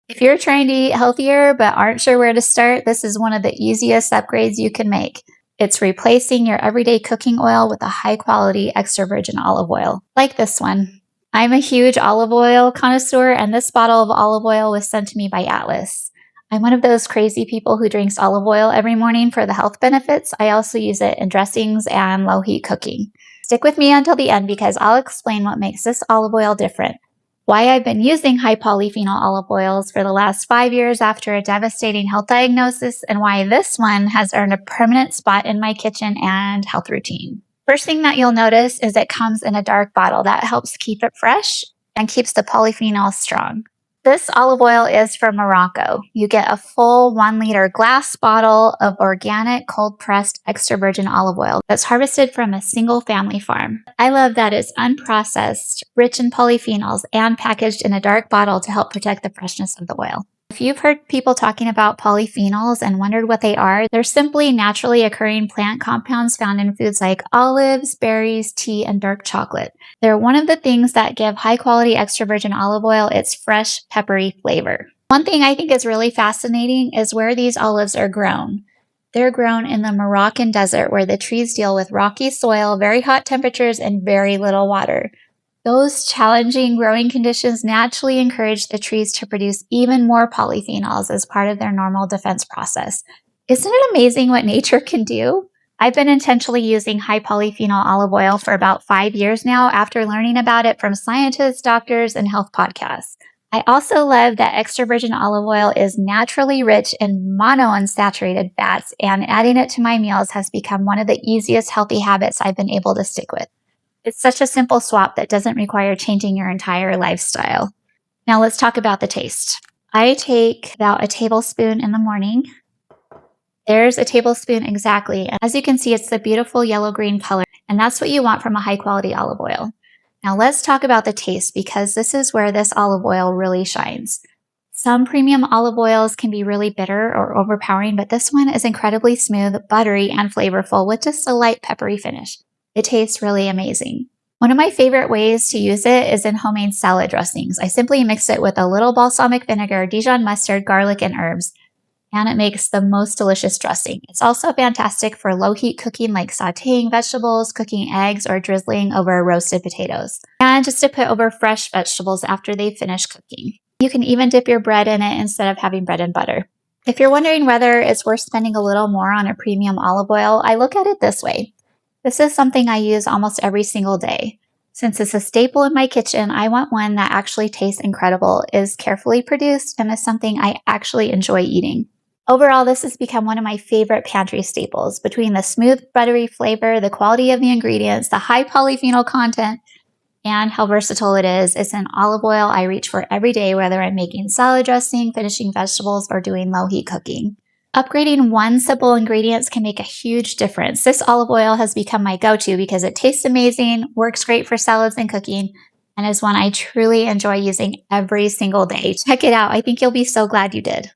If you're trying to eat healthier but aren't sure where to start, this is one of the easiest upgrades you can make. It's replacing your everyday cooking oil with a high quality extra virgin olive oil, like this one. I'm a huge olive oil connoisseur, and this bottle of olive oil was sent to me by Atlas. I'm one of those crazy people who drinks olive oil every morning for the health benefits. I also use it in dressings and low heat cooking. Stick with me until the end because I'll explain what makes this olive oil different, why I've been using high polyphenol olive oils for the last 5 years after a devastating health diagnosis, and why this one has earned a permanent spot in my kitchen and health routine. First thing that you'll notice is it comes in a dark bottle. That helps keep it fresh and keeps the polyphenols strong. This olive oil is from Morocco. You get a full 1 liter glass bottle of organic cold pressed extra virgin olive oil that's harvested from a single family farm. I love that it's unprocessed, rich in polyphenols, and packaged in a dark bottle to help protect the freshness of the oil. If you've heard people talking about polyphenols and wondered what they are, they're simply naturally occurring plant compounds found in foods like olives, berries, tea, and dark chocolate. They're one of the things that give high-quality extra virgin olive oil its fresh, peppery flavor. One thing I think is really fascinating is where these olives are grown. They're grown in the Moroccan desert, where the trees deal with rocky soil, very hot temperatures, and very little water. Those challenging growing conditions naturally encourage the trees to produce even more polyphenols as part of their normal defense process. Isn't it amazing what nature can do? I've been intentionally using high polyphenol olive oil for about 5 years now after learning about it from scientists, doctors, and health podcasts. I also love that extra virgin olive oil is naturally rich in monounsaturated fats, and adding it to my meals has become one of the easiest healthy habits I've been able to stick with. It's such a simple swap that doesn't require changing your entire lifestyle. Now let's talk about the taste. I take about a tablespoon in the morning. There's a tablespoon exactly. As you can see, it's the beautiful yellow-green color, and that's what you want from a high-quality olive oil. Now let's talk about the taste, because this is where this olive oil really shines. Some premium olive oils can be really bitter or overpowering, but this one is incredibly smooth, buttery, and flavorful with just a light peppery finish. It tastes really amazing. One of my favorite ways to use it is in homemade salad dressings. I simply mix it with a little balsamic vinegar, Dijon mustard, garlic, and herbs, and it makes the most delicious dressing. It's also fantastic for low-heat cooking like sautéing vegetables, cooking eggs, or drizzling over roasted potatoes, and just to put over fresh vegetables after they finish cooking. You can even dip your bread in it instead of having bread and butter. If you're wondering whether it's worth spending a little more on a premium olive oil, I look at it this way. This is something I use almost every single day. Since it's a staple in my kitchen, I want one that actually tastes incredible, is carefully produced, and is something I actually enjoy eating. Overall, this has become one of my favorite pantry staples. Between the smooth, buttery flavor, the quality of the ingredients, the high polyphenol content, and how versatile it is, it's an olive oil I reach for every day, whether I'm making salad dressing, finishing vegetables, or doing low-heat cooking. Upgrading one simple ingredient can make a huge difference. This olive oil has become my go-to because it tastes amazing, works great for salads and cooking, and is one I truly enjoy using every single day. Check it out. I think you'll be so glad you did.